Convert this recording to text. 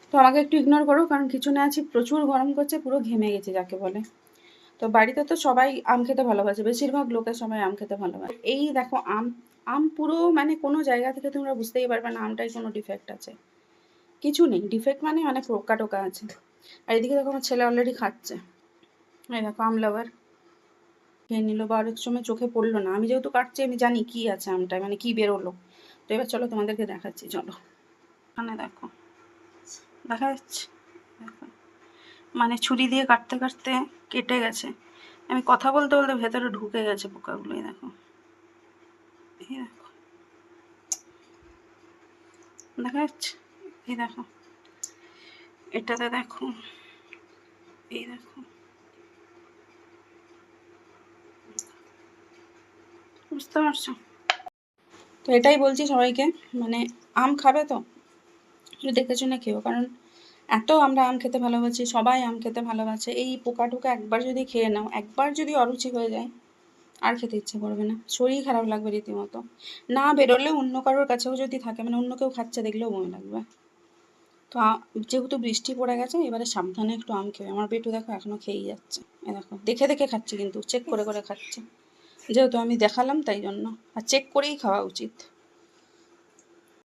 তো আমাকে একটু ইগনোর করো, কারণ কিচেনে আছি, প্রচুর গরম করছে, পুরো ঘেমে গেছে যাকে বলে। তো বাড়িতে তো সবাই আম খেতে ভালোবাসে, বেশিরভাগ লোকের সবাই আম খেতে ভালোবাসে। এই দেখো আম, আম পুরো মানে কোনো জায়গা থেকে তোমরা বুঝতেই পারবে না আমটাই কোনো ডিফেক্ট আছে, কিছু নেই। ডিফেক্ট মানে অনেক পোকা টোকা আছে। আর এদিকে দেখো আমার ছেলে অলরেডি খাচ্ছে, এই দেখো আম লাভার খেয়ে নিল, বা অনেক সময় চোখে পড়লো না। আমি যেহেতু কাটছি আমি জানি কি আছে আমটায়, মানে কি বেরোলো। তো এবার চলো তোমাদেরকে দেখাচ্ছি, চলো। এখানে দেখো, দেখা যাচ্ছে, দেখো মানে ছুরি দিয়ে কাটতে কাটতে কেটে গেছে। আমি কথা বলতে বলতে ভেতরে ঢুকে গেছে পোকাগুলো, এই দেখো, এই দেখো, দেখা যাচ্ছে, এই দেখো, এটাতে দেখো, এই দেখো, বুঝতে পারছো? তো এটাই বলছি সবাইকে, মানে আম খাবে তো একটু দেখে শুনে খেও, কারণ এত আমরা আম খেতে ভালোবাসি, সবাই আম খেতে ভালোবাসে। এই পোকা টোকা একবার যদি খেয়ে নাও, একবার যদি অরুচি হয়ে যায়, আর খেতে ইচ্ছে করবে না, শরীর খারাপ লাগবে রীতিমতো। না বেরোলে অন্য কারোর কাছেও যদি থাকে, মানে অন্য কেউ খাচ্ছে দেখলেও মনে লাগবে। তো যেহেতু বৃষ্টি পড়ে গেছে, এবারে সাবধানে একটু আম খেয়ে। আমার পেটু দেখো এখনও খেয়েই যাচ্ছে, এ দেখো দেখে দেখে খাচ্ছে, কিন্তু চেক করে করে খাচ্ছে, যেহেতু আমি দেখালাম তাই জন্য। আর চেক করেই খাওয়া উচিত।